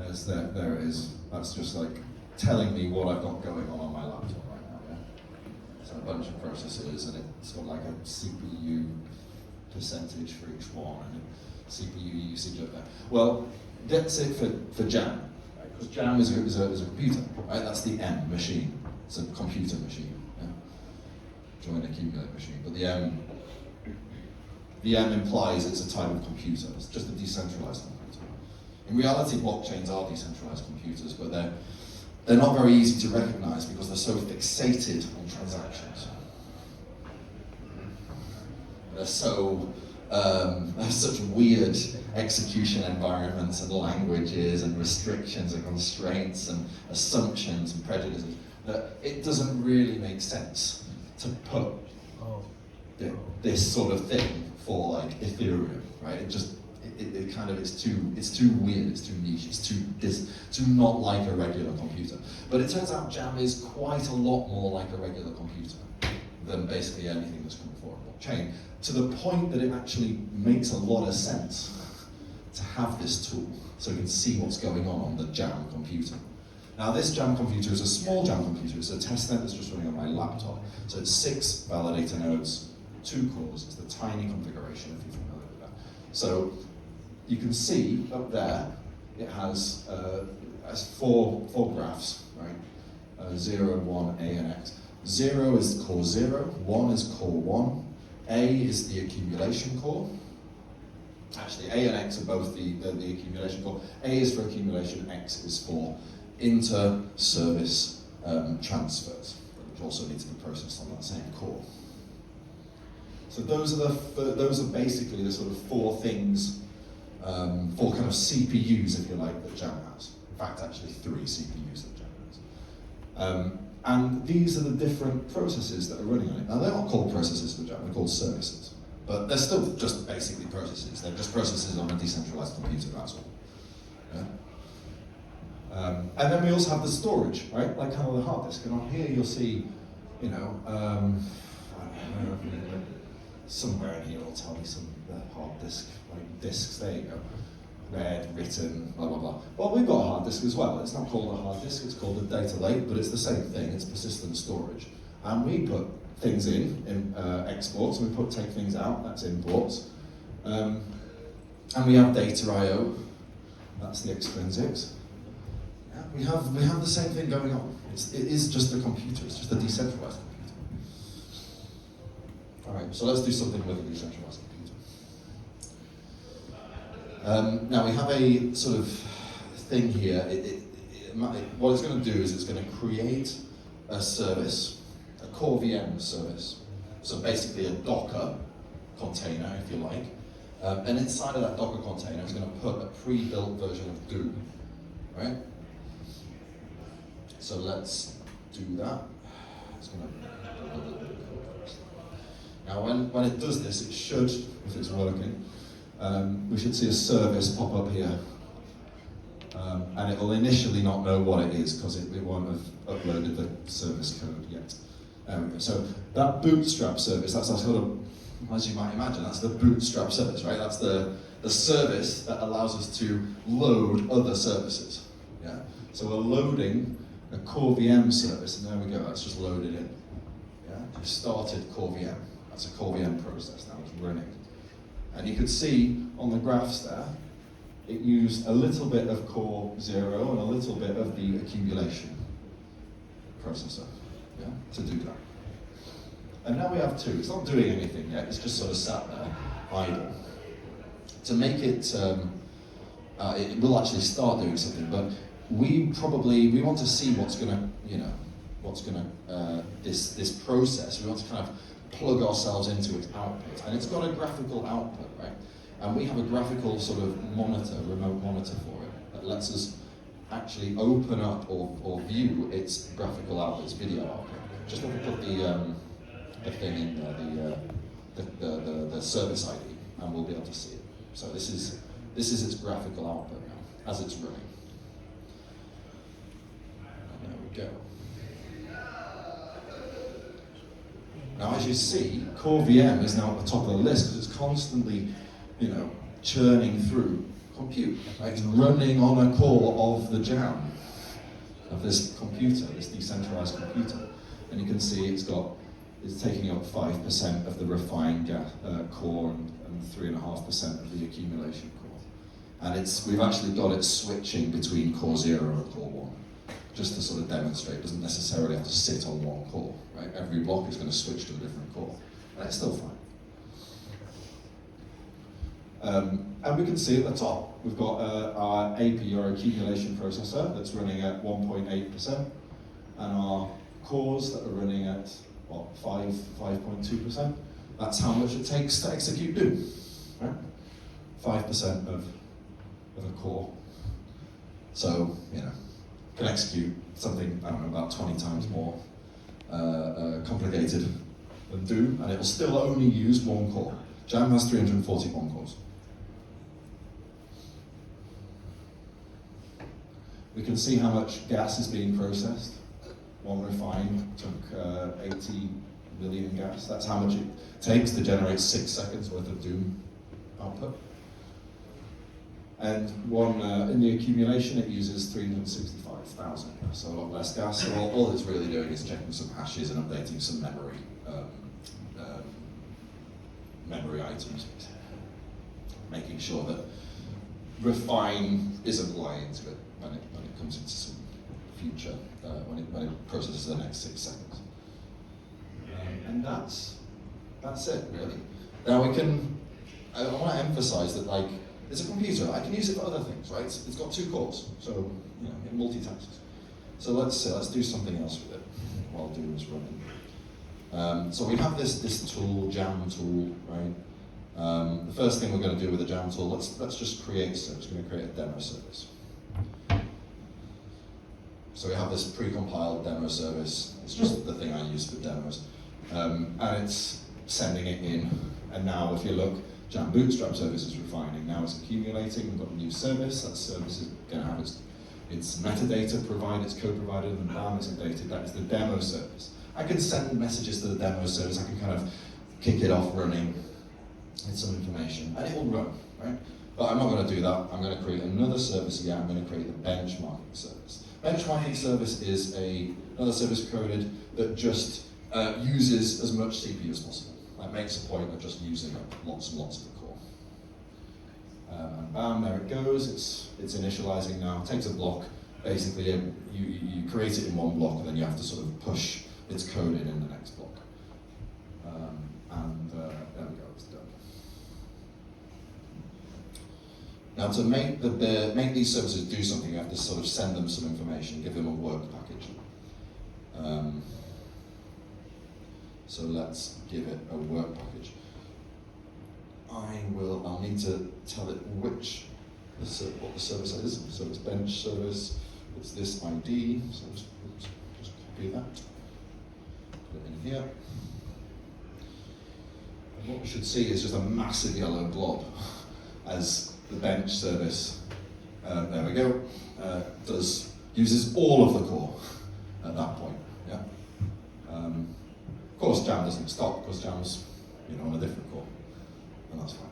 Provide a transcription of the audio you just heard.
there it is. That's just like telling me what I've got going on my laptop right now. Yeah? So a bunch of processes, and it's got like a CPU percentage for each one, and CPU usage of that. Well, that's it for JAM, right? Because JAM is a computer, right? That's the M machine. It's a computer machine. Yeah? Join accumulate machine, but the M implies it's a type of computer. It's just a decentralized computer. In reality, blockchains are decentralized computers, but they're not very easy to recognize because they're so fixated on transactions. They're so have such weird execution environments and languages and restrictions and constraints and assumptions and prejudices that it doesn't really make sense to put this sort of thing for like Ethereum, right? It kind of it's too weird, it's too niche, it's too not like a regular computer. But it turns out JAM is quite a lot more like a regular computer than basically anything that's come before a blockchain, to the point that it actually makes a lot of sense to have this tool so we can see what's going on the JAM computer. Now this JAM computer is a small JAM computer. It's a testnet that's just running on my laptop. So it's 6 validator nodes, 2 cores. It's the tiny configuration, if you're familiar with that. So you can see up there, it has 4 graphs, right? 0, 1, A, and X. 0 is core 0, 1 is core 1, A is the accumulation core. Actually, A and X are both the accumulation core. A is for accumulation, X is for inter-service transfers, which also need to be processed on that same core. So those are basically the sort of 4 things, 4 kind of CPUs, if you like, that JAM has. In fact, actually 3 CPUs that JAM has. And these are the different processes that are running on it. Now they're not called processes for JAM, they're called services. But they're still just basically processes. They're just processes on a decentralized computer, that's all. Yeah? And then we also have the storage, right? Like kind of the hard disk. And on here you'll see, you know, I don't know, somewhere in here will tell me some hard disk, like disks, there you go. Read, written, blah, blah, blah. Well, we've got a hard disk as well. It's not called a hard disk, it's called a data lake, but it's the same thing, it's persistent storage. And we put things in exports, and we take things out, that's imports. And we have data I/O, that's the extrinsics. Yeah, we have the same thing going on. It is just a computer, it's just a decentralized computer. All right, so let's do something with a decentralized computer. Now we have a sort of thing here. What it's going to do is it's going to create a service, a core VM service. So basically a Docker container, if you like. And inside of that Docker container, it's going to put a pre-built version of Goo, right? So let's do that. It's going to build a little bit of code first. Now when it does this, it should, if it's working, we should see a service pop up here. And it will initially not know what it is because it won't have uploaded the service code yet. There we go. So that bootstrap service, that's sort of, as you might imagine, that's the bootstrap service, right? That's the service that allows us to load other services. Yeah. So we're loading a core VM service, and there we go. That's just loaded in. Yeah. We've started core VM. That's a core VM process now. It's running. And you could see on the graphs there, it used a little bit of core 0 and a little bit of the accumulation processor, yeah, to do that. And now we have 2. It's not doing anything yet, it's just sort of sat there, idle. To make it, it will actually start doing something, but we want to see what's gonna, this process, we want to kind of plug ourselves into its output. And it's got a graphical output, right? And we have a graphical sort of monitor, remote monitor for it, that lets us actually open up or view its graphical output, its video output. Just want to put the thing in there, the service ID, and we'll be able to see it. So this is its graphical output now, as it's running. And there we go. Now, as you see, core VM is now at the top of the list because it's constantly, churning through compute. Right? It's running on a core of the JAM, of this computer, this decentralized computer. And you can see it's taking up 5% of the refined core and 3.5% of the accumulation core. And we've actually got it switching between core 0 and core 1, just to sort of demonstrate. It doesn't necessarily have to sit on one core, right? Every block is going to switch to a different core, and it's still fine. And we can see at the top, we've got our AP, or accumulation processor, that's running at 1.8%, and our cores that are running at, what, 5.2%. That's how much it takes to execute do, right? 5% of a core. So, you know, can execute something, I don't know, about 20 times more complicated than do, and it will still only use one core. JAM has 341 cores. We can see how much gas is being processed. One refine took 80 million gas. That's how much it takes to generate 6 seconds worth of Doom output. And one in the accumulation, it uses 365,000 gas, so a lot less gas. So all it's really doing is checking some hashes and updating some memory items, making sure that refine isn't lying to it when it comes into some future, when it processes the next 6 seconds. And that's it, really. Now I want to emphasize that, like, it's a computer. I can use it for other things, right? It's got 2 cores, so you know, it multitasks. So let's do something else with it while Doom is running. So we have this tool, JAM tool, right? The first thing we're going to do with the JAM tool, let's just create a service. We're going to create a demo service. So we have this pre-compiled demo service. It's just the thing I use for demos, and it's sending it in. And now, if you look, JAM Bootstrap service is refining. Now it's accumulating. We've got a new service. That service is going to have its metadata provided, its code provided, and bam, it's updated. That is the demo service. I can send messages to the demo service. I can kind of kick it off running with some information, and it will run, right? But I'm not going to do that. I'm going to create another service here. I'm going to create the benchmarking service. Benchmarking service is another service coded that just uses as much CPU as possible. That makes a point of just using up lots and lots of the core. And bam, there it goes. It's initializing now. It takes a block. Basically, you create it in one block, and then you have to sort of push its code in the next block. There we go. It's done. Now, to make these services do something, you have to sort of send them some information, give them a work package. So let's give it a work package. I'll need to tell it what the service is. So it's bench service, it's this ID, so just copy that, put it in here. And what we should see is just a massive yellow blob as the bench service, there we go, uses all of the core at that point. Yeah. Of course, JAM doesn't stop because JAM's on a different core, and that's fine.